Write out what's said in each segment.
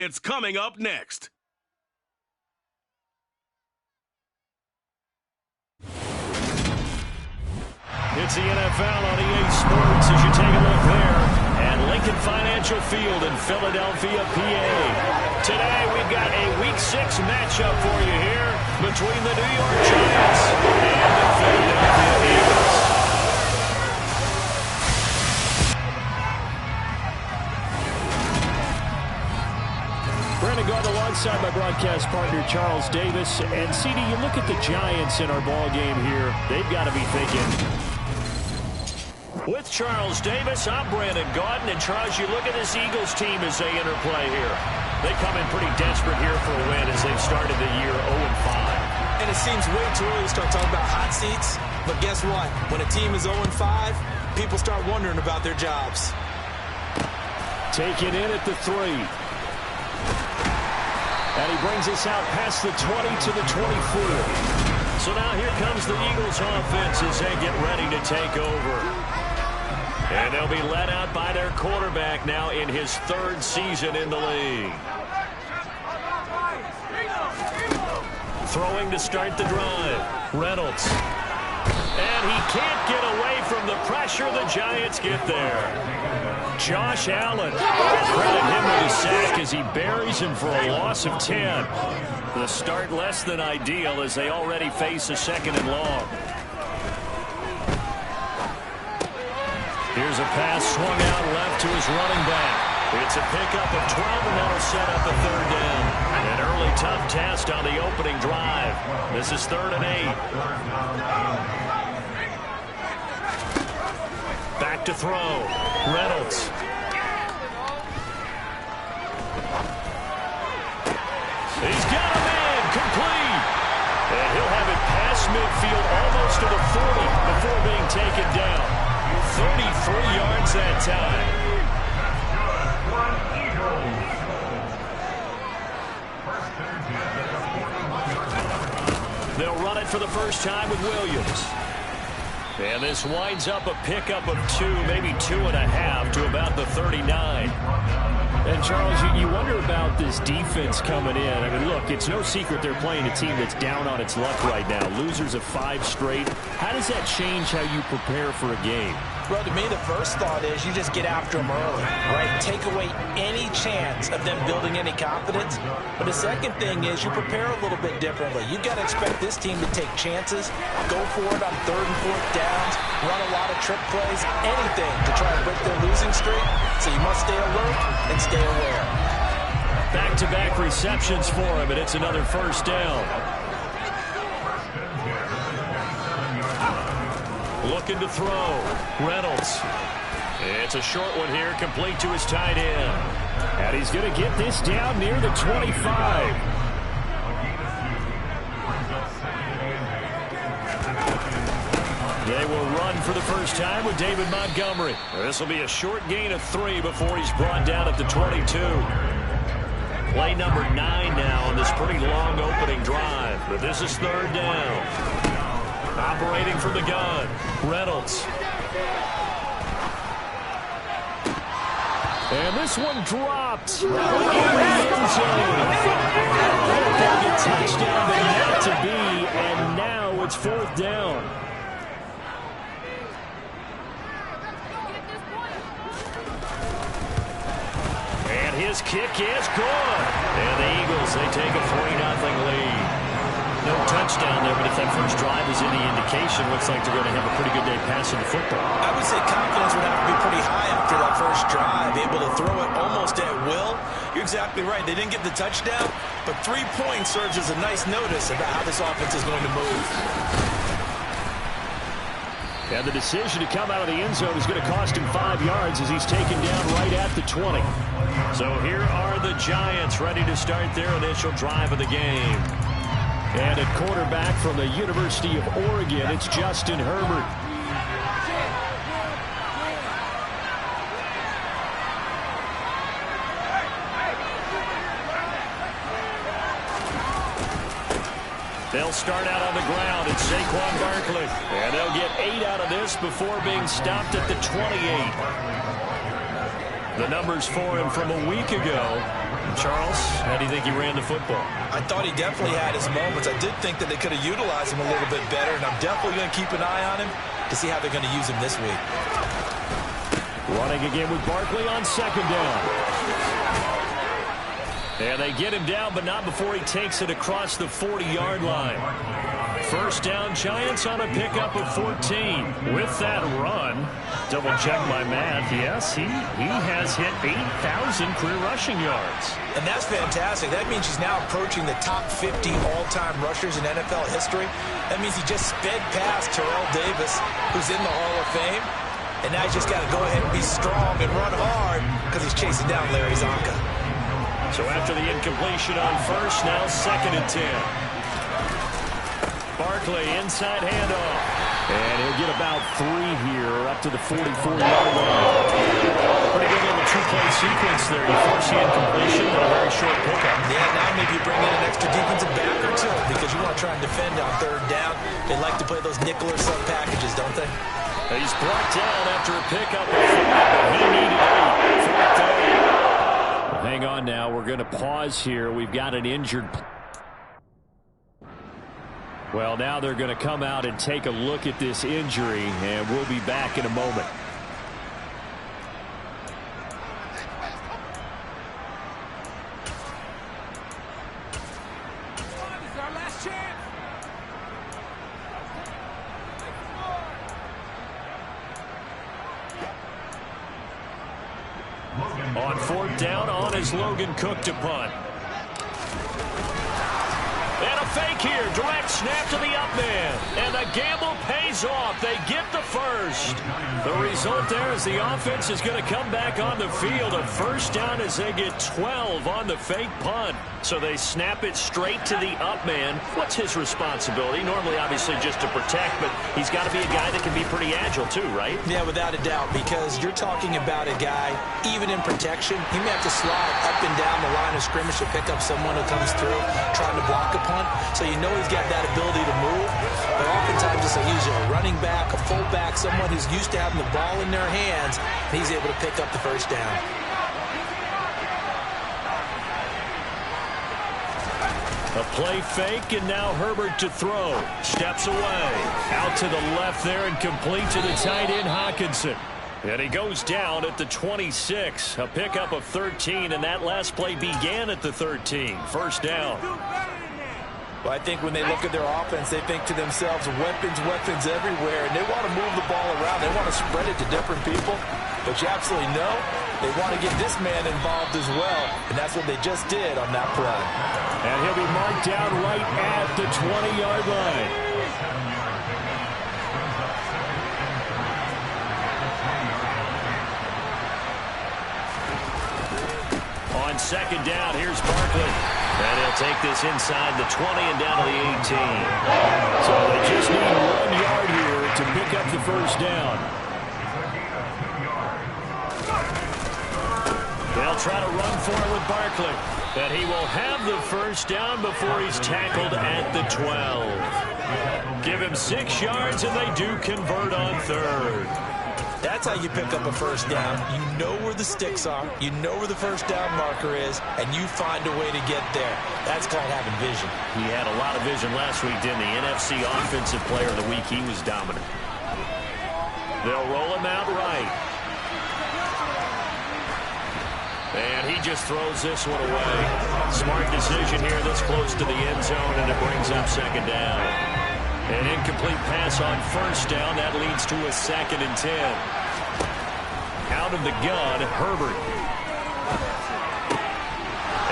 It's coming up next. It's the NFL on EA Sports as you take a look there at Lincoln Financial Field in Philadelphia, PA. Today we've got a Week 6 matchup for you here between the New York Giants and the Philadelphia Eagles. Brandon Gardner alongside my broadcast partner Charles Davis. And CD, you look at the Giants in our ball game here, they've got to be thinking. With Charles Davis, I'm Brandon Gardner. And Charles, you look at this Eagles team as they interplay here. They come in pretty desperate here for a win as they've started the year 0-5. And it seems way too early to start talking about hot seats. But guess what? When a team is 0-5, people start wondering about their jobs. Taken in at the 3. And he brings us out past the 20 to the 24. So now here comes the Eagles offense as they get ready to take over. And they'll be led out by their quarterback now in his 3rd season in the league. Throwing to start the drive. Reynolds. And he can't get away from the pressure. The Giants get there. Josh Allen. Credit him with a sack as he buries him for a loss of 10. The start less than ideal as they already face a 2nd and long. Here's a pass swung out left to his running back. It's a pickup of 12, and that'll set up a 3rd down. An early tough test on the opening drive. This is 3rd and 8. Back to throw. Reynolds. He's got a man. Complete. And he'll have it past midfield almost to the 40 before being taken down. 33 yards that time. They'll run it for the first time with Williams. And this winds up a pickup of 2, maybe 2.5 to about the 39. And, Charles, you wonder about this defense coming in. I mean, look, it's no secret they're playing a team that's down on its luck right now. Losers of 5 straight. How does that change how you prepare for a game? Well, to me, the first thought is you just get after them early, right? Take away any chance of them building any confidence. But the second thing is you prepare a little bit differently. You've got to expect this team to take chances, go for it on 3rd and 4th downs, run a lot of trick plays, anything to try to break their losing streak. So you must stay alert and stay aware. Back-to-back receptions for him, and it's another 1st down. Looking to throw. Reynolds. It's a short one here, complete to his tight end. And he's going to get this down near the 25. They will run for the first time with David Montgomery. This will be a short gain of 3 before he's brought down at the 22. Play number 9 now on this pretty long opening drive. But this is 3rd down. Operating from the gun, Reynolds. And this one dropped in the end zone. A touchdown, but not to be, and now it's 4th down. And his kick is good. And the Eagles, they take a 3-0 lead. No touchdown there, but if that first drive is any indication, looks like they're going to have a pretty good day passing the football. I would say confidence would have to be pretty high after that first drive, able to throw it almost at will. You're exactly right. They didn't get the touchdown, but 3 points serves as a nice notice about how this offense is going to move. And the decision to come out of the end zone is going to cost him 5 yards as he's taken down right at the 20. So here are the Giants ready to start their initial drive of the game. And at quarterback from the University of Oregon, it's Justin Herbert. They'll start out on the ground. It's Saquon Barkley. And they'll get 8 out of this before being stopped at the 28. The numbers for him from a week ago. Charles, how do you think he ran the football? I thought he definitely had his moments. I did think that they could have utilized him a little bit better, and I'm definitely going to keep an eye on him to see how they're going to use him this week. Running again with Barkley on second down. And they get him down, but not before he takes it across the 40-yard line. First down, Giants on a pickup of 14. With that run, double-check my math. Yes, he has hit 8,000 career rushing yards. And that's fantastic. That means he's now approaching the top 50 all-time rushers in NFL history. That means he just sped past Terrell Davis, who's in the Hall of Fame. And now he's just got to go ahead and be strong and run hard because he's chasing down Larry Zonka. So after the incompletion on first, now second and 10. Barkley, inside handoff. And he'll get about 3 here up to the 44-yard line. Pretty good little two-play sequence there. You force the incompletion and a very short pickup. Yeah, now maybe you bring in an extra defensive back or two because you want to try and defend on third down. They like to play those nickel or sub packages, don't they? He's brought down after a pickup of 4, but he needed 8. Fourth down. Hang on now. We're going to pause here. We've got an injured. Well, now they're going to come out and take a look at this injury, and we'll be back in a moment. On fourth down, on is Logan Cook to punt. And a fake here. Direct snap to the up man. And the gamble pays off. They get the first. The result there is the offense is going to come back on the field. A first down as they get 12 on the fake punt. So they snap it straight to the up man. What's his responsibility? Normally, obviously, just to protect, but he's got to be a guy that can be pretty agile too, right? Yeah, without a doubt, because you're talking about a guy, even in protection, he may have to slide up and down the line of scrimmage to pick up someone who comes through trying to block a punt. So you know he's got that ability to move. But oftentimes it's usually a running back, a fullback, someone who's used to having the ball in their hands, and he's able to pick up the first down. A play fake, and now Herbert to throw. Steps away. Out to the left there and complete to the tight end, Hockenson. And he goes down at the 26. A pickup of 13, and that last play began at the 13. First down. Well, I think when they look at their offense, they think to themselves, weapons, weapons everywhere, and they want to move the ball around. They want to spread it to different people. But you absolutely know they want to get this man involved as well, and that's what they just did on that play. And he'll be marked down right at the 20-yard line. On second down, here's Barkley. And he'll take this inside the 20 and down to the 18. So they just need 1 yard here to pick up the first down. They'll try to run for it with Barkley. And he will have the first down before he's tackled at the 12. Give him 6 yards, and they do convert on third. That's how you pick up a first down. You know where the sticks are. You know where the first down marker is, and you find a way to get there. That's called having vision. He had a lot of vision last week, didn't he? NFC Offensive Player of the Week. He was dominant. They'll roll him out right. And he just throws this one away. Smart decision here this close to the end zone, and it brings up second down. An incomplete pass on first down. That leads to a 2nd and 10. Out of the gun, Herbert.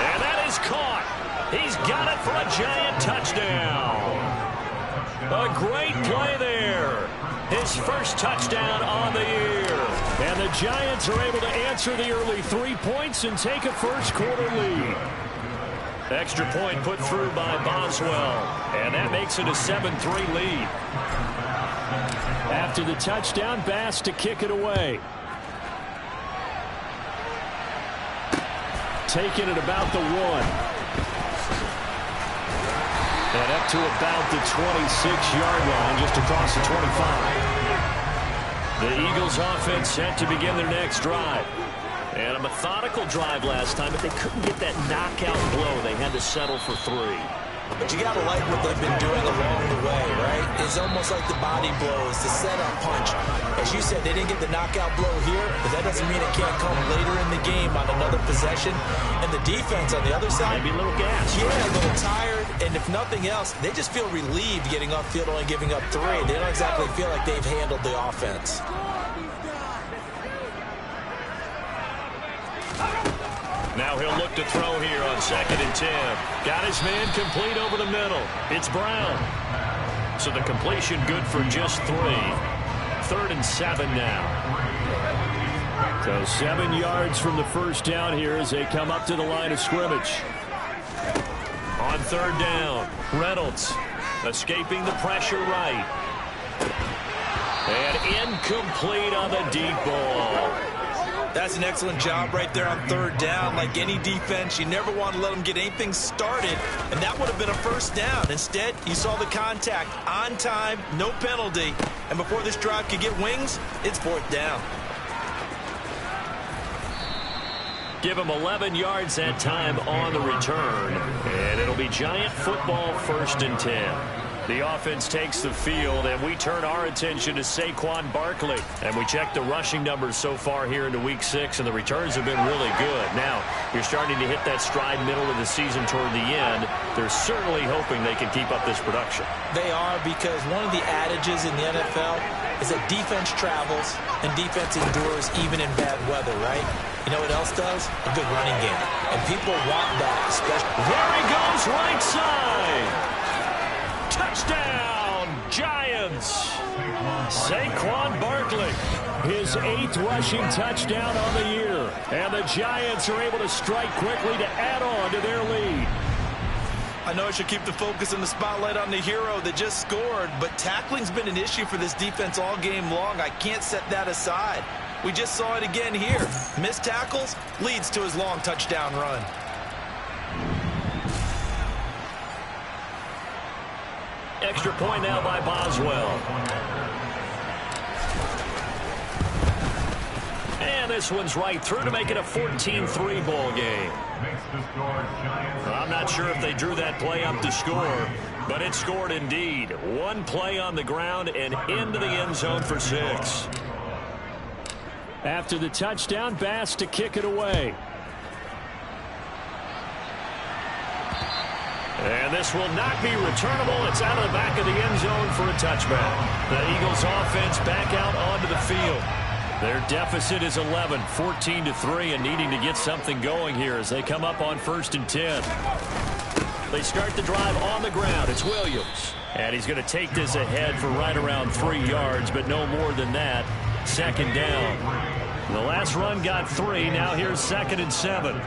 And that is caught. He's got it for a Giant touchdown. A great play there. His first touchdown on the year. And the Giants are able to answer the early 3 points and take a first quarter lead. Extra point put through by Boswell. And that makes it a 7-3 lead. After the touchdown, Bass to kick it away. Taking it about the 1. And up to about the 26-yard line, just across the 25. The Eagles offense set to begin their next drive. And a methodical drive last time, but they couldn't get that knockout blow. They had to settle for 3. But you got to like what they've been doing along the way, right? It's almost like the body blows, the setup punch. As you said, they didn't get the knockout blow here, but that doesn't mean it can't come later in the game on another possession. And the defense on the other side, maybe a little gas. Yeah, a little tired. And if nothing else, they just feel relieved getting upfield, only giving up 3. They don't exactly feel like they've handled the offense. Now he'll look to throw here on 2nd and 10. Got his man complete over the middle. It's Brown. So the completion good for just 3. 3rd and 7 now. So 7 yards from the first down here as they come up to the line of scrimmage. On 3rd down, Reynolds escaping the pressure right. And incomplete on the deep ball. That's an excellent job right there on 3rd down. Like any defense, you never want to let them get anything started, and that would have been a first down. Instead, you saw the contact on time, no penalty, and before this drive could get wings, it's 4th down. Give him 11 yards that time on the return, and it'll be Giant football 1st and 10. The offense takes the field, and we turn our attention to Saquon Barkley. And we check the rushing numbers so far here into Week 6, and the returns have been really good. Now, you're starting to hit that stride middle of the season toward the end. They're certainly hoping they can keep up this production. They are, because one of the adages in the NFL is that defense travels and defense endures even in bad weather, right? You know what else does? A good running game. And people want that, especially. There he goes, right side. Touchdown, Giants. Saquon Barkley, his 8th rushing touchdown on the year. And the Giants are able to strike quickly to add on to their lead. I know I should keep the focus and the spotlight on the hero that just scored, but tackling's been an issue for this defense all game long. I can't set that aside. We just saw it again here. Missed tackles leads to his long touchdown run. Extra point now by Boswell. And this one's right through to make it a 14-3 ball game. I'm not sure if they drew that play up to score, but it scored indeed. One play on the ground and into the end zone for 6. After the touchdown, Bass to kick it away. And this will not be returnable. It's out of the back of the end zone for a touchback. The Eagles offense back out onto the field. Their deficit is 11, 14-3, and needing to get something going here as they come up on 1st and 10. They start the drive on the ground. It's Williams. And he's going to take this ahead for right around 3 yards, but no more than that. 2nd down. The last run got 3. Now here's 2nd and 7.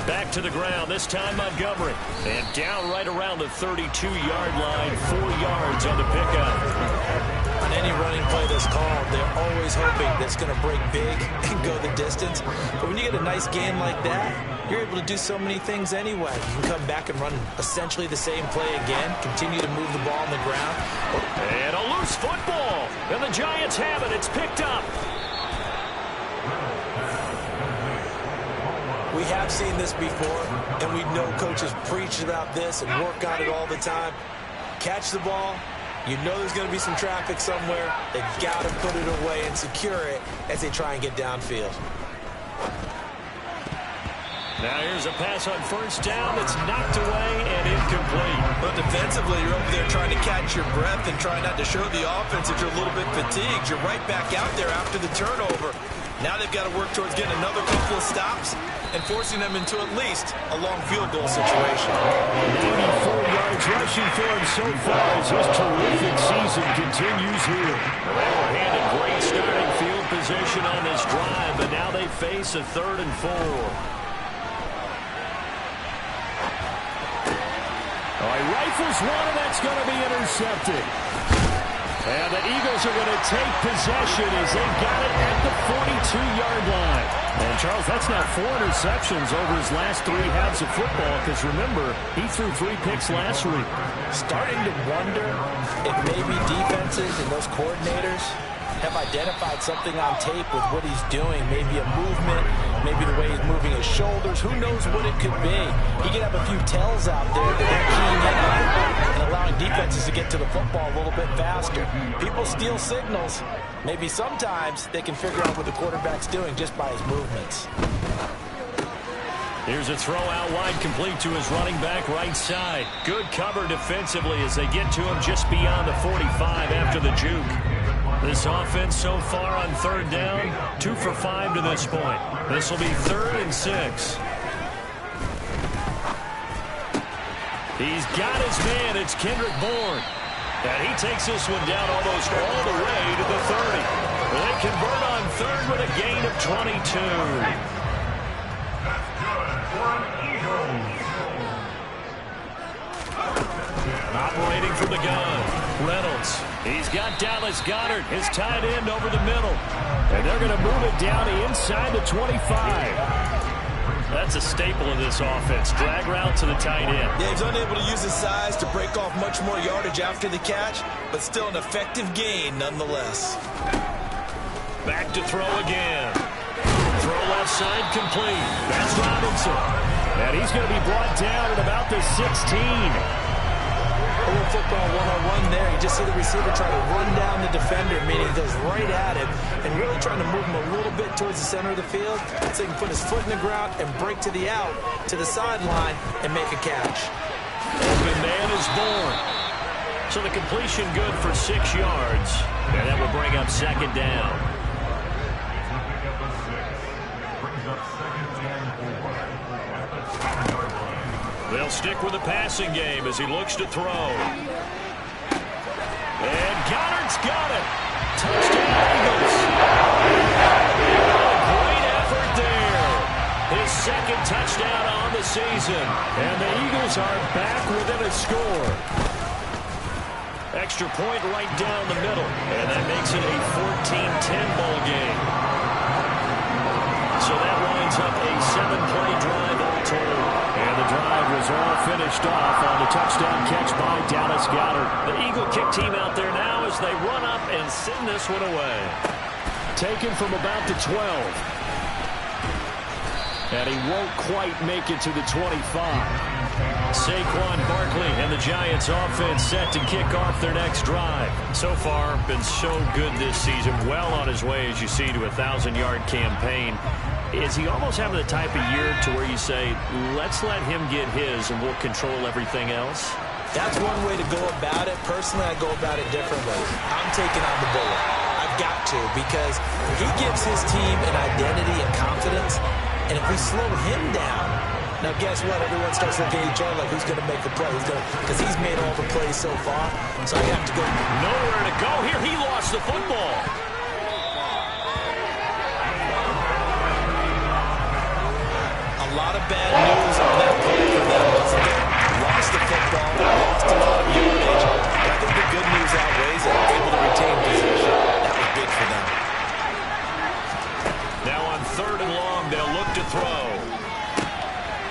Back to the ground, this time Montgomery. And down right around the 32-yard line, 4 yards on the pickup. On any running play that's called, they're always hoping that's going to break big and go the distance. But when you get a nice game like that, you're able to do so many things anyway. You can come back and run essentially the same play again, continue to move the ball on the ground. And a loose football. And the Giants have it. It's picked up. We have seen this before, and we know coaches preach about this and work on it all the time. Catch the ball. You know there's going to be some traffic somewhere. They've got to put it away and secure it as they try and get downfield. Now here's a pass on 1st down that's knocked away and incomplete. But defensively, you're over there trying to catch your breath and try not to show the offense that you're a little bit fatigued. You're right back out there after the turnover. Now they've got to work towards getting another couple of stops and forcing them into at least a long field goal situation. 84 yards rushing for him so far as his terrific season continues here. They were handed great starting field position on this drive, but now they face a 3rd and 4. All right, rifles one, and that's going to be intercepted. And the Eagles are going to take possession as they got it at the 42-yard line. And, Charles, that's now 4 interceptions over his last 3 halves of football, because, remember, he threw 3 picks last week. Starting to wonder if maybe defenses and those coordinators have identified something on tape with what he's doing. Maybe a movement, maybe the way he's moving his shoulders. Who knows what it could be? He could have a few tells out there that they're keying in on and allowing defenses to get to the football a little bit faster. People steal signals. Maybe sometimes they can figure out what the quarterback's doing just by his movements. Here's a throw out wide, complete to his running back right side. Good cover defensively as they get to him just beyond the 45 after the juke. This offense so far on third down, 2 for 5 to this point. This will be 3rd and 6. He's got his man. It's Kendrick Bourne. And he takes this one down almost all the way to the 30. They convert on 3rd with a gain of 22. Operating from the gun, Reynolds. He's got Dallas Goedert, his tight end, over the middle. And they're going to move it down to inside the 25. That's a staple of this offense. Drag route to the tight end. Yeah, he's unable to use his size to break off much more yardage after the catch, but still an effective gain nonetheless. Back to throw again. Throw left side complete. That's Robinson. And he's going to be brought down at about the 16. A little football one-on-one there. You just see the receiver try to run down the defender, meaning he goes right at him and really trying to move him a little bit towards the center of the field so he can put his foot in the ground and break to the out, to the sideline, and make a catch. Open man is Bourne. So the completion good for 6 yards. And that will bring up 2nd down. They'll stick with the passing game as he looks to throw. And Goddard's got it. Touchdown, Eagles. Great effort there. His 2nd touchdown on the season. And the Eagles are back within a score. Extra point right down the middle. And that makes it a 14-10 ball game. So that winds up a 7-play drive all told. And the drive was all finished off on the touchdown catch by Dallas Goedert. The Eagle kick team out there now as they run up and send this one away. Taken from about the 12. And he won't quite make it to the 25. Saquon Barkley and the Giants offense set to kick off their next drive. So far, been so good this season. Well on his way, as you see, to a 1,000-yard campaign. Is he almost having the type of year to where you say, let's let him get his and we'll control everything else? That's one way to go about it. Personally, I go about it differently. I'm taking on the bullet. I've got to, because he gives his team an identity and confidence. And if we slow him down, now guess what? Everyone starts looking at each other like, who's going to make a play? Because he's made all the plays so far. So I have to go. Nowhere to go here. He lost the football. A lot of bad news on that play for them. Lost the football, lost a lot of yardage. But I think the good news outweighs it. Able to retain possession. That was big for them. Now on 3rd and long, they'll look to throw.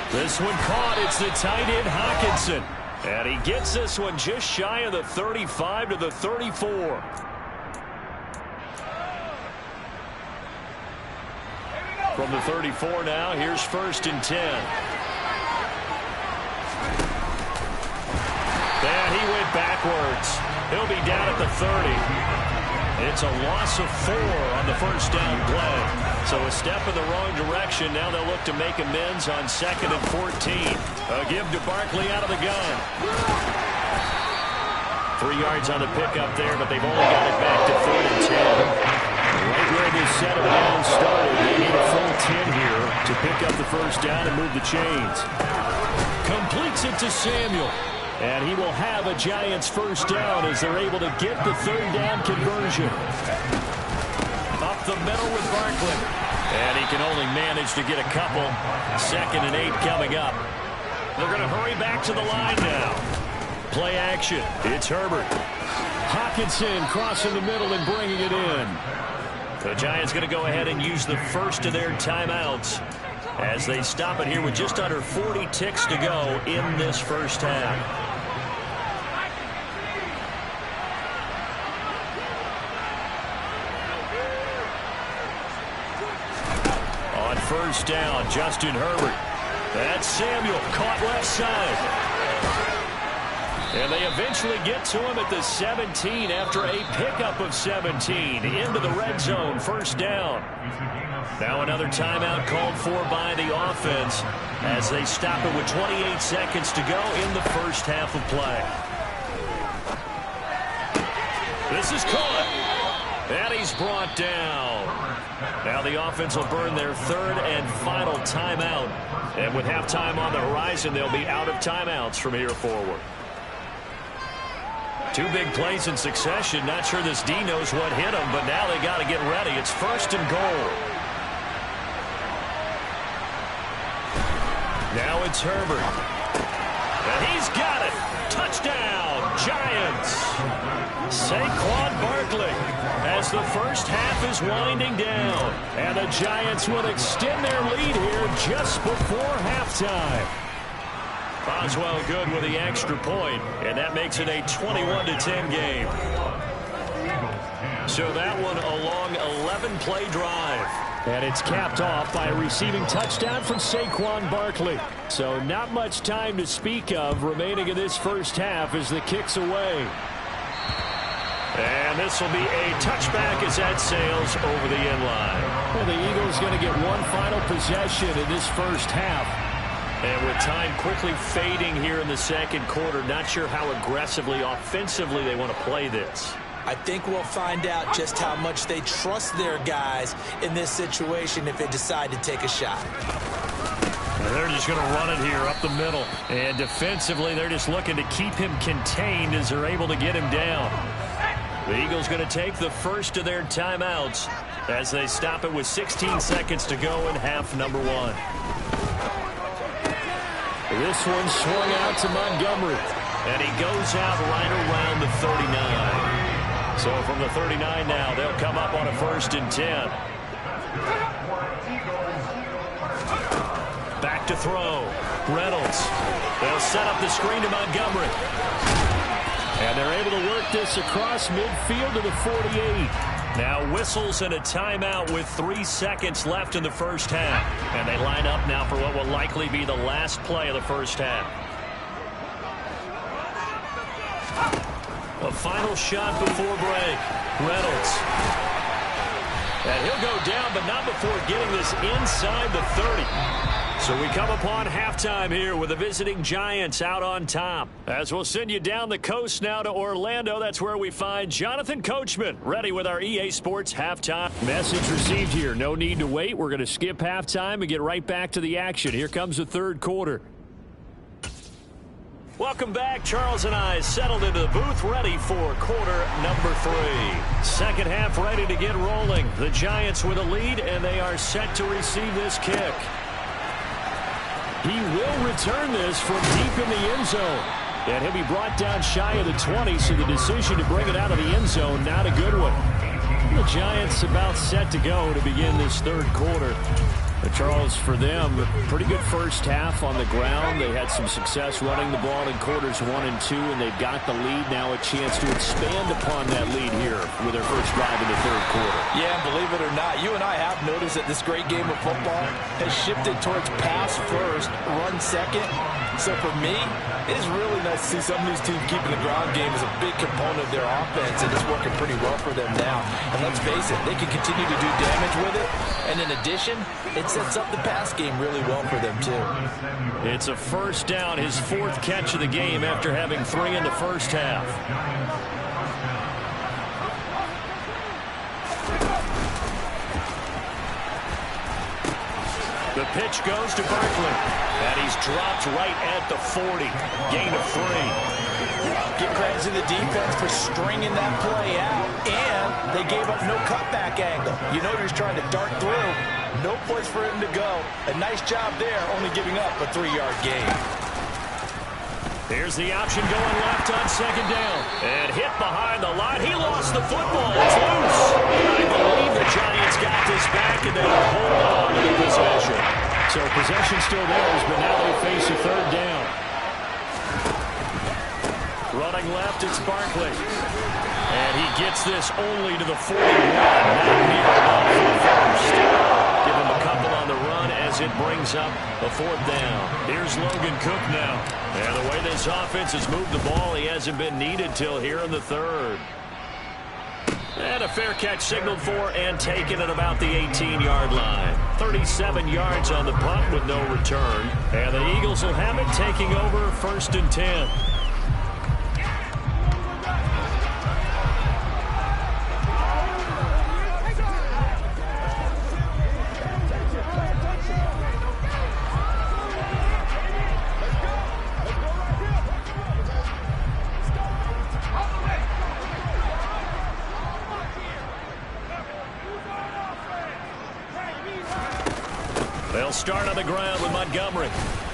This one caught. It's the tight end Hawkinson. And he gets this one just shy of the 35 to the 34. From the 34 now, here's 1st and 10. And he went backwards. He'll be down at the 30. It's a loss of 4 on the 1st down play. So a step in the wrong direction. Now they'll look to make amends on 2nd and 14. A give to Barkley out of the gun. 3 yards on the pickup there, but they've only got it back to 3rd and 10. Right where this set of downs started, they need a full 10 here to pick up the 1st down and move the chains. Completes it to Samuel. And he will have a Giants 1st down as they're able to get the 3rd down conversion. Up the middle with Barkley. And he can only manage to get a couple. 2nd and 8 coming up. They're going to hurry back to the line now. Play action. It's Herbert. Hawkinson crossing the middle and bringing it in. The Giants going to go ahead and use the first of their timeouts as they stop it here with just under 40 ticks to go in this 1st half. first down. Justin Herbert. That's Samuel, caught left side. And they eventually get to him at the 17 after a pickup of 17 into the red zone, first down. Now another timeout called for by the offense as they stop it with 28 seconds to go in the first half of play. This is caught. And he's brought down. Now the offense will burn their third and final timeout. And with halftime on the horizon, they'll be out of timeouts from here forward. Two big plays in succession. Not sure this D knows what hit him, but now they got to get ready. It's first and goal. Now it's Herbert. And he's got it. Touchdown, Giants. Saquon Barkley as the first half is winding down. And the Giants will extend their lead here just before halftime. Boswell good with the extra point, and that makes it a 21-10 game. So that one a long 11-play drive. And it's capped off by a receiving touchdown from Saquon Barkley. So not much time to speak of remaining in this first half as the kick's away. And this will be a touchback as that sails over the end line. Well, the Eagles going to get one final possession in this first half. And with time quickly fading here in the second quarter, not sure how aggressively, offensively they want to play this. I think we'll find out just how much they trust their guys in this situation if they decide to take a shot. They're just going to run it here up the middle. And defensively, they're just looking to keep him contained as they're able to get him down. The Eagles going to take the first of their timeouts as they stop it with 16 seconds to go in half number one. This one swung out to Montgomery. And he goes out right around the 39. So from the 39 now, they'll come up on a 1st and 10. Back to throw. Reynolds. They'll set up the screen to Montgomery. And they're able to work this across midfield to the 48. Now whistles and a timeout with 3 seconds left in the first half. And they line up now for what will likely be the last play of the first half. A final shot before break. Reynolds. And he'll go down, but not before getting this inside the 30. So we come upon halftime here with the visiting Giants out on top. As we'll send you down the coast now to Orlando, that's where we find Jonathan Coachman ready with our EA Sports halftime. Message received here. No need to wait. We're going to skip halftime and get right back to the action. Here comes the third quarter. Welcome back. Charles and I settled into the booth ready for quarter number 3. Second half ready to get rolling. The Giants with a lead, and they are set to receive this kick. He will return this from deep in the end zone. And he'll be brought down shy of the 20, so the decision to bring it out of the end zone, not a good one. The Giants about set to go to begin this third quarter. Charles, for them, pretty good first half on the ground. They had some success running the ball in quarters 1 and 2, and they've got the lead. Now a chance to expand upon that lead here with their first drive in the third quarter. Yeah, believe it or not, you and I have noticed that this great game of football has shifted towards pass first, run second. So for me, it is really nice to see some of these teams keeping the ground game as a big component of their offense, and it's working pretty well for them now. And let's face it, they can continue to do damage with it. And in addition, it sets up the pass game really well for them, too. It's a first down, his 4th catch of the game after having 3 in the first half. The pitch goes to Barkley, and he's dropped right at the 40. Gain of 3. Give credit to the defense for stringing that play out, and they gave up no cutback angle. You know he's trying to dart through. No place for him to go. A nice job there, only giving up a 3-yard gain. Here's the option going left on second down. And hit behind the line. He lost the football. It's loose. I believe the Giants got this back, and they hold on to the possession. So possession still theirs, but now they face a third down. Running left, it's Barkley. And he gets this only to the 41. Not near enough for the first. Give him a couple on the run as as it brings up a 4th down. Here's Logan Cook now. And the way this offense has moved the ball, he hasn't been needed till here in the 3rd. And a fair catch signaled for and taken at about the 18-yard line. 37 yards on the punt with no return. And the Eagles will have it, taking over 1st and 10. They'll start on the ground with Montgomery.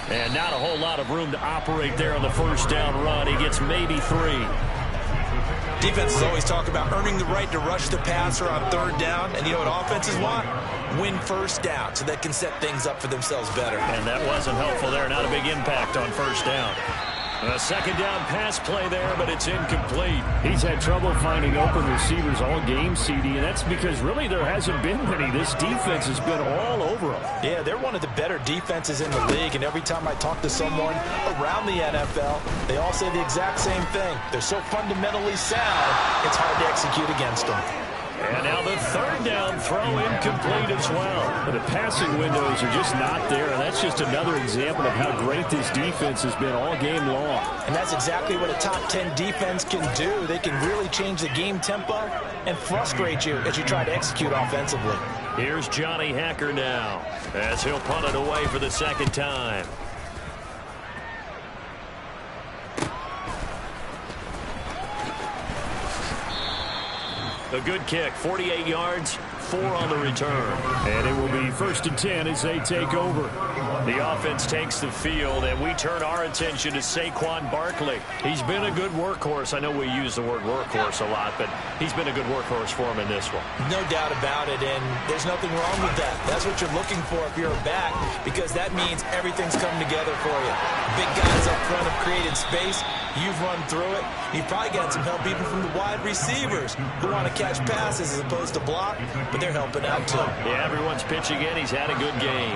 And not a whole lot of room to operate there on the 1st down run. He gets maybe 3. Defenses always talk about earning the right to rush the passer on 3rd down. And you know what offenses want? Win 1st down so they can set things up for themselves better. And that wasn't helpful there. Not a big impact on 1st down. A 2nd down pass play there, but it's incomplete. He's had trouble finding open receivers all game, CD, and that's because really there hasn't been many. This defense has been all over them. Yeah, they're one of the better defenses in the league, and every time I talk to someone around the NFL, they all say the exact same thing. They're so fundamentally sound, it's hard to execute against them. And now the 3rd down throw incomplete as well. But the passing windows are just not there, and that's just another example of how great this defense has been all game long. And that's exactly what a top 10 defense can do. They can really change the game tempo and frustrate you as you try to execute offensively. Here's Johnny Hacker now as he'll punt it away for the 2nd time. A good kick, 48 yards, 4 on the return. And it will be 1st and 10 as they take over. The offense takes the field, and we turn our attention to Saquon Barkley. He's been a good workhorse. I know we use the word workhorse a lot, but he's been a good workhorse for him in this one. No doubt about it, and there's nothing wrong with that. That's what you're looking for if you're a back, because that means everything's come together for you. Big guys up front have created space. You've run through it. You've probably got some help even from the wide receivers who want to catch passes as opposed to block, but they're helping out too. Yeah, everyone's pitching in. He's had a good game.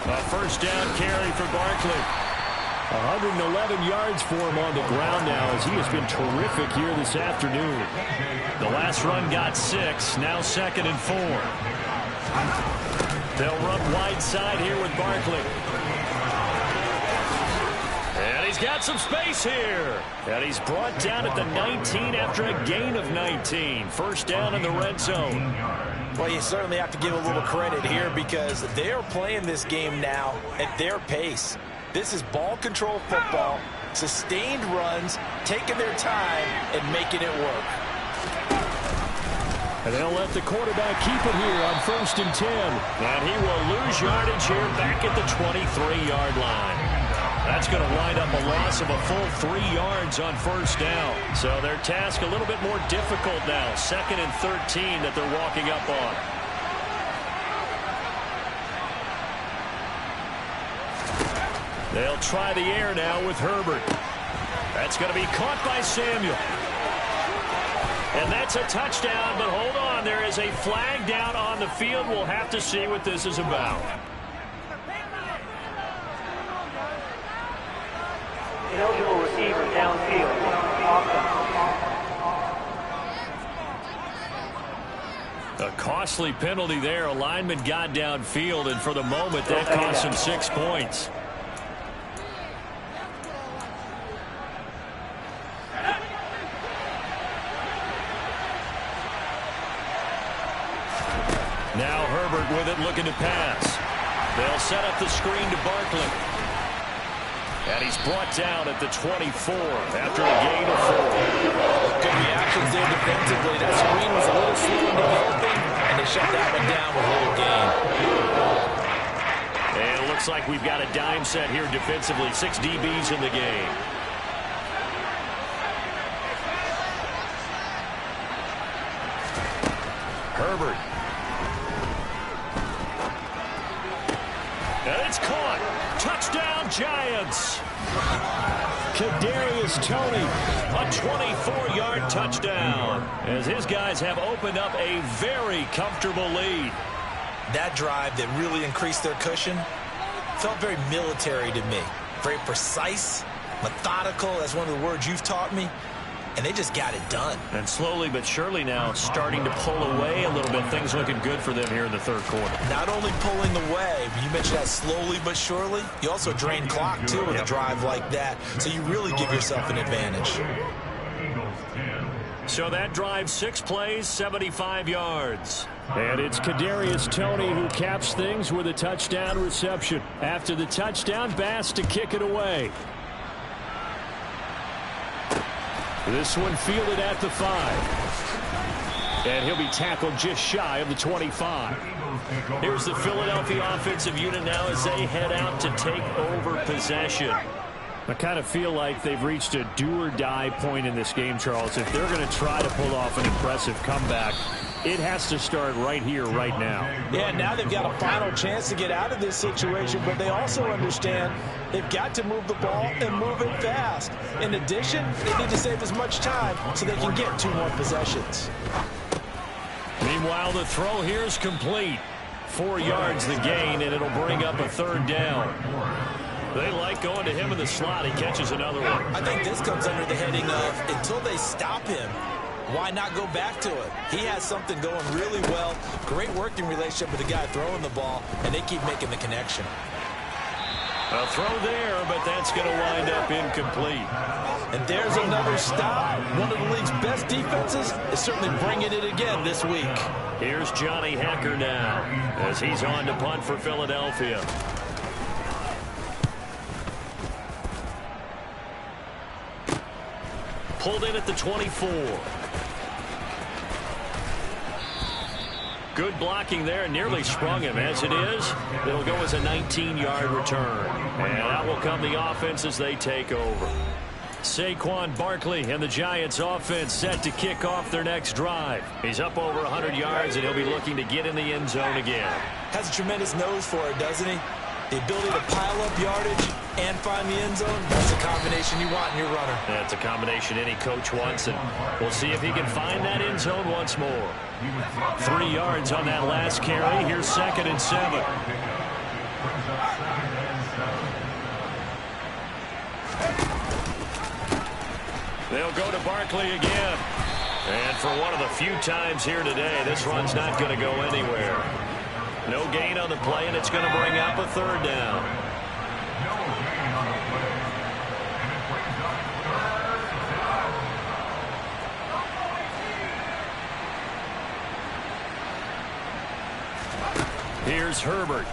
A 1st down carry for Barkley. 111 yards for him on the ground now as he has been terrific here this afternoon. The last run got 6, now 2nd and 4. They'll run wide side here with Barkley. And he's got some space here. And he's brought down at the 19 after a gain of 19. 1st down in the red zone. Well, you certainly have to give a little credit here because they are playing this game now at their pace. This is ball control football, sustained runs, taking their time and making it work. And they'll let the quarterback keep it here on 1st and 10. And he will lose yardage here back at the 23-yard line. That's going to wind up a loss of a full 3 yards on 1st down. So their task a little bit more difficult now. 2nd and 13 that they're walking up on. They'll try the air now with Herbert. That's going to be caught by Samuel. And that's a touchdown, but hold on. There is a flag down on the field. We'll have to see what this is about. Eligible receiver downfield. A costly penalty there. A lineman got downfield, and for the moment, that cost him 6 points. Now Herbert with it, looking to pass. They'll set up the screen to Barkley. And he's brought down at the 24 after a gain of 4. Good reactions there defensively. That screen was a little slow in developing, and they shut that one down with a little gain. And it looks like we've got a dime set here defensively. 6 DBs in the game. Herbert. And it's caught. Touchdown, Giants. Kadarius Toney, a 24-yard touchdown, as his guys have opened up a very comfortable lead. That drive that really increased their cushion felt very military to me. Very precise, methodical, that's one of the words you've taught me. And they just got it done. And slowly but surely now starting to pull away a little bit. Things looking good for them here in the third quarter. Not only pulling away, but you mentioned that slowly but surely. You also drain clock, too, with a drive like that. So you really give yourself an advantage. So that drive, 6 plays, 75 yards. And it's Kadarius Toney who caps things with a touchdown reception. After the touchdown, Bass to kick it away. This one fielded at the 5. And he'll be tackled just shy of the 25. Here's the Philadelphia offensive unit now as they head out to take over possession. I kind of feel like they've reached a do-or-die point in this game, Charles. If they're going to try to pull off an impressive comeback, it has to start right here, right now. Yeah, now they've got a final chance to get out of this situation, but they also understand they've got to move the ball and move it fast. In addition, they need to save as much time so they can get 2 more possessions. Meanwhile, the throw here is complete. 4 yards the gain, and it'll bring up a 3rd down. They like going to him in the slot. He catches another one. I think this comes under the heading of until they stop him, why not go back to it? He has something going really well. Great working relationship with the guy throwing the ball, and they keep making the connection. A throw there, but that's going to wind up incomplete. And there's another stop. One of the league's best defenses is certainly bringing it again this week. Here's Johnny Hacker now as he's on to punt for Philadelphia. Pulled in at the 24. Good blocking there, nearly sprung him. As it is, it'll go as a 19-yard return. And out will come the offense as they take over. Saquon Barkley and the Giants offense set to kick off their next drive. He's up over 100 yards, and he'll be looking to get in the end zone again. Has a tremendous nose for it, doesn't he? The ability to pile up yardage and find the end zone, that's a combination you want in your runner. That's a combination any coach wants, and we'll see if he can find that end zone once more. 3 yards on that last carry. Here's 2nd and 7. They'll go to Barkley again. And for one of the few times here today, this run's not going to go anywhere. No gain on the play, and it's going to bring up a 3rd down. Here's Herbert.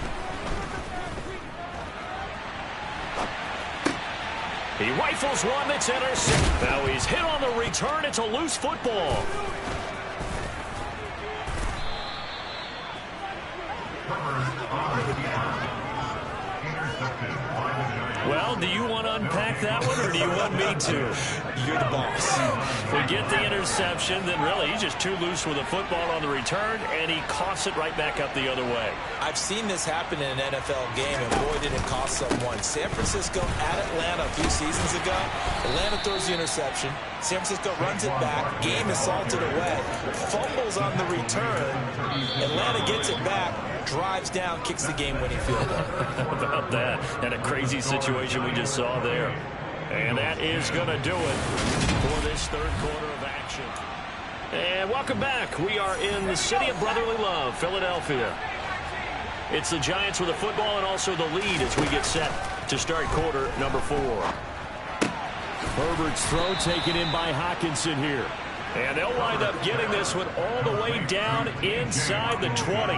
He rifles one that's intercepted. Now he's hit on the return. It's a loose football. Well, do you want to unpack that one, or do you want me to? You're the boss. We get the interception, then really he's just too loose with the football on the return, and he coughs it right back up the other way. I've seen this happen in an NFL game, and boy, did it cost someone. San Francisco at Atlanta a few seasons ago. Atlanta throws the interception. San Francisco runs it back. Game is salted away. Fumbles on the return. Atlanta gets it back. Drives down, kicks the game-winning field goal. How about that? And a crazy situation we just saw there. And that is going to do it for this 3rd quarter of action. And welcome back. We are in the city of brotherly love, Philadelphia. It's the Giants with the football and also the lead as we get set to start quarter number 4. Herbert's throw taken in by Hockenson here. And they'll wind up getting this one all the way down inside the 20.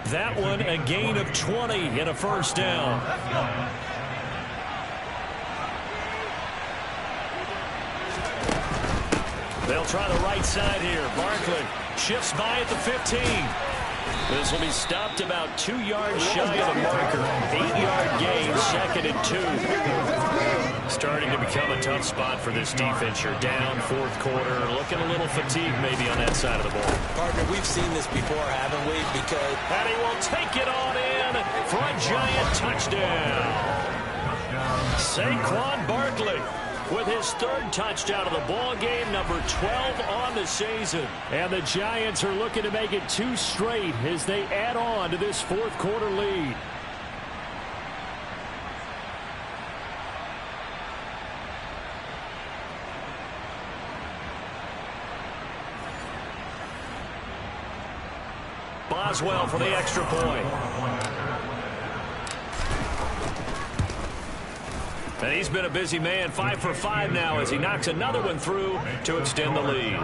That one a gain of 20 and a 1st down. They'll try the right side here. Barkley shifts by at the 15. This will be stopped about 2 yards shy of the marker. 8-yard gain, 2nd and 2. Starting to become a tough spot for this defense. You're down 4th quarter. Looking a little fatigued maybe on that side of the ball. Partner, we've seen this before, haven't we? Because and he will take it on in for a Giant touchdown. Saquon Barkley with his third touchdown of the ball game, number 12 on the season. And the Giants are looking to make it 2 straight as they add on to this fourth quarter lead. Boswell for the extra point. And he's been a busy man, 5 for 5 now as he knocks another one through to extend the lead.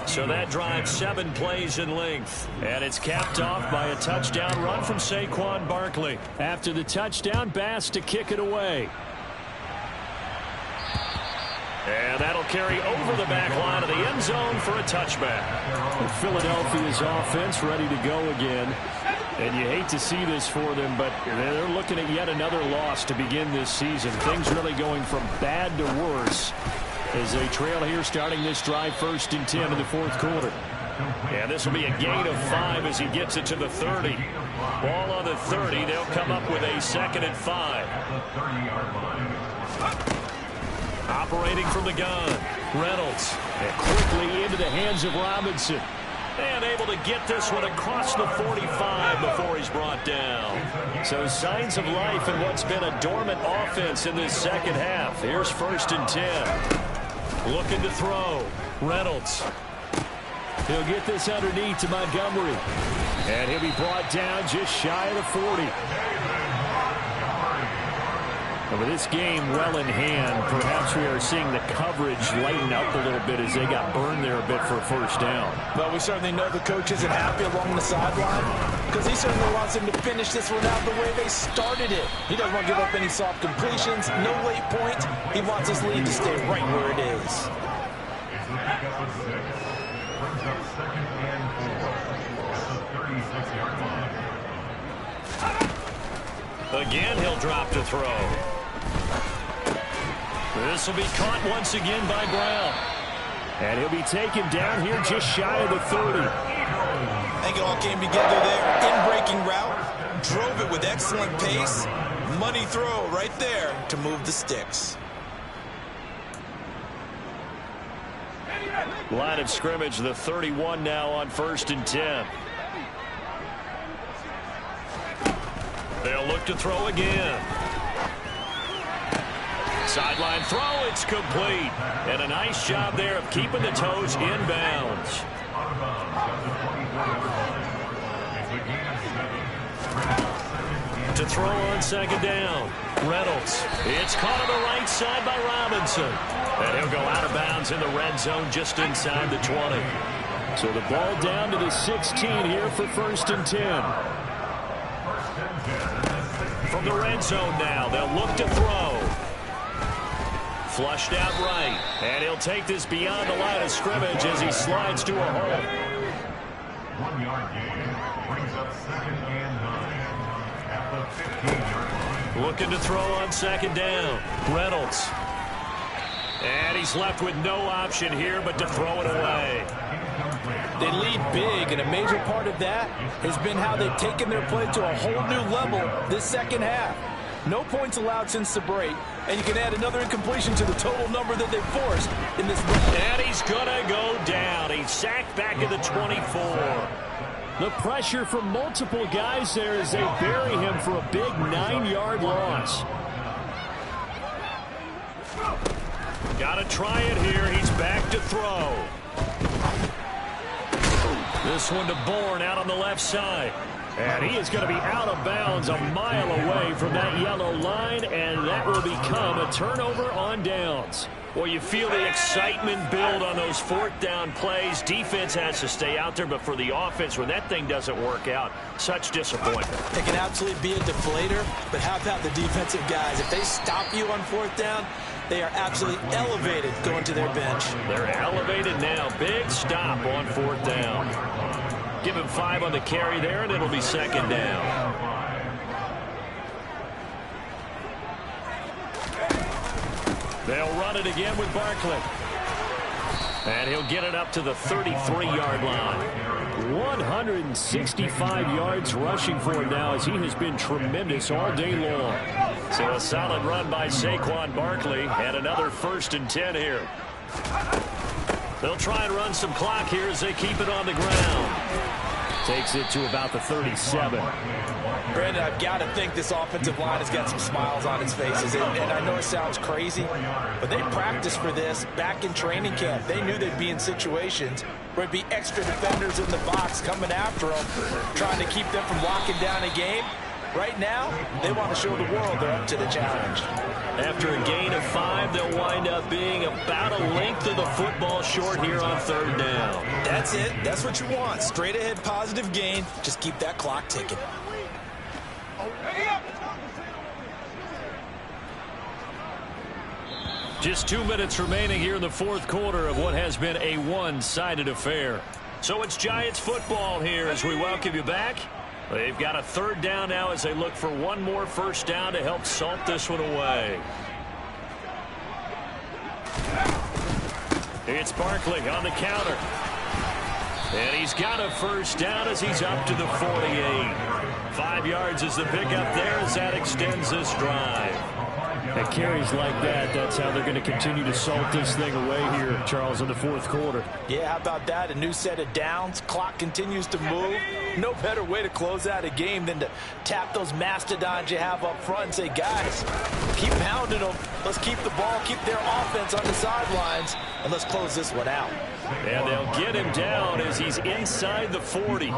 So that drives 7 plays in length. And it's capped off by a touchdown run from Saquon Barkley. After the touchdown, Bass to kick it away. And that'll carry over the back line of the end zone for a touchback. Philadelphia's offense ready to go again. And you hate to see this for them, but they're looking at yet another loss to begin this season. Things really going from bad to worse as they trail here starting this drive 1st and 10 in the fourth quarter. And this will be a gain of 5 as he gets it to the 30. Ball on the 30. They'll come up with a 2nd and 5. Operating from the gun, Reynolds. And quickly into the hands of Robinson. And able to get this one across the 45 before he's brought down. So signs of life in what's been a dormant offense in this second half. Here's 1st and 10. Looking to throw. Reynolds. He'll get this underneath to Montgomery. And he'll be brought down just shy of the 40. And with this game well in hand, perhaps we are seeing the coverage lighten up a little bit as they got burned there a bit for a 1st down. Well, we certainly know the coach isn't happy along the sideline because he certainly wants them to finish this one out the way they started it. He doesn't want to give up any soft completions, no late points. He wants his lead to stay right where it is. Again, he'll drop to throw. This will be caught once again by Brown. And he'll be taken down here just shy of the 30. I think it all came together there. In-breaking route. Drove it with excellent pace. Money throw right there to move the sticks. Line of scrimmage, the 31 now on 1st and 10. They'll look to throw again. Sideline throw, it's complete. And a nice job there of keeping the toes inbounds. To throw on 2nd down. Reynolds. It's caught on the right side by Robinson. And he'll go out of bounds in the red zone just inside the 20. So the ball down to the 16 here for 1st and 10. From the red zone now, they'll look to throw. Flushed out right. And he'll take this beyond the line of scrimmage as he slides to a hole. 1-yard gain brings up 2nd and 9 at the 15-yard line. Looking to throw on 2nd down. Reynolds. And he's left with no option here but to throw it away. They lead big, and a major part of that has been how they've taken their play to a whole new level this second half. No points allowed since the break, and you can add another incompletion to the total number that they've forced in this break. And he's going to go down. He's sacked back at the 24. The pressure from multiple guys there as they bury him for a big 9-yard loss. Got to try it here. He's back to throw. This one to Bourne out on the left side. And he is going to be out of bounds a mile away from that yellow line, and that will become a turnover on downs. Well, you feel the excitement build on those 4th down plays. Defense has to stay out there, but for the offense, when that thing doesn't work out, such disappointment. It can absolutely be a deflator, but how about the defensive guys? If they stop you on 4th down, they are absolutely elevated going to their bench. They're elevated now. Big stop on 4th down. Give him 5 on the carry there, and it'll be 2nd down. They'll run it again with Barkley. And he'll get it up to the 33-yard line. 165 yards rushing for him now as he has been tremendous all day long. So a solid run by Saquon Barkley and another 1st and 10 here. They'll try and run some clock here as they keep it on the ground. Takes it to about the 37. Brandon, I've got to think this offensive line has got some smiles on its faces. And I know it sounds crazy, but they practiced for this back in training camp. They knew they'd be in situations where it'd be extra defenders in the box coming after them, trying to keep them from locking down a game. Right now, they want to show the world they're up to the challenge. After a gain of 5, they'll wind up being about a length of the football short here on 3rd down. That's it. That's what you want. Straight ahead positive gain. Just keep that clock ticking. Just 2 minutes remaining here in the 4th quarter of what has been a one-sided affair. So it's Giants football here as we welcome you back. They've got a 3rd down now as they look for one more 1st down to help salt this one away. It's Barkley on the counter. And he's got a 1st down as he's up to the 48. 5 yards is the pickup there as that extends this drive. At carries like that, that's how they're going to continue to salt this thing away here, Charles, in the 4th quarter. Yeah, how about that? A new set of downs. Clock continues to move. No better way to close out a game than to tap those mastodons you have up front and say, guys, keep pounding them. Let's keep the ball, keep their offense on the sidelines, and let's close this one out. And they'll get him down as he's inside the 40.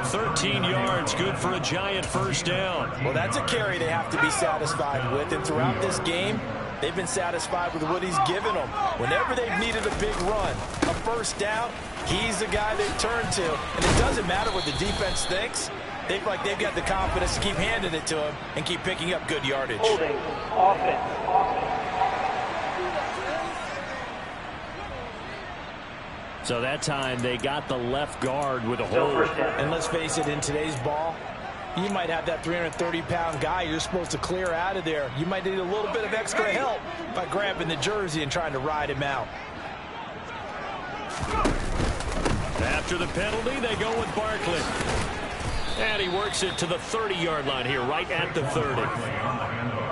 13 yards, good for a Giant 1st down. Well, that's a carry they have to be satisfied with. And throughout this game, they've been satisfied with what he's given them. Whenever they've needed a big run, a 1st down, he's the guy they turn to. And it doesn't matter what the defense thinks. They feel like they've got the confidence to keep handing it to him and keep picking up good yardage. Holding. Offense. So that time they got the left guard with a hold. And let's face it, in today's ball, you might have that 330-pound guy you're supposed to clear out of there. You might need a little bit of extra help by grabbing the jersey and trying to ride him out. After the penalty, they go with Barkley. And he works it to the 30-yard line here, right at the 30.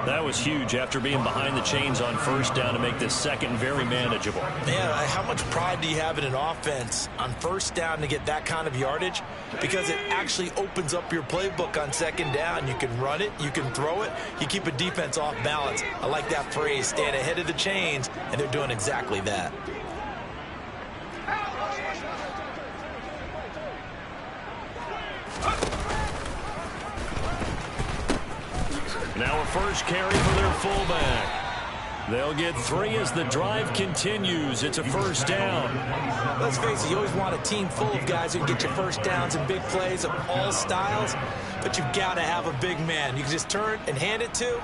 That was huge after being behind the chains on 1st down to make this 2nd very manageable. Man, how much pride do you have in an offense on 1st down to get that kind of yardage? Because it actually opens up your playbook on 2nd down. You can run it, you can throw it, you keep a defense off balance. I like that phrase, stand ahead of the chains, and they're doing exactly that. Now a 1st carry for their fullback. They'll get 3 as the drive continues. It's a 1st down. Let's face it, you always want a team full of guys who can get you 1st downs and big plays of all styles, but you've got to have a big man you can just turn and hand it to.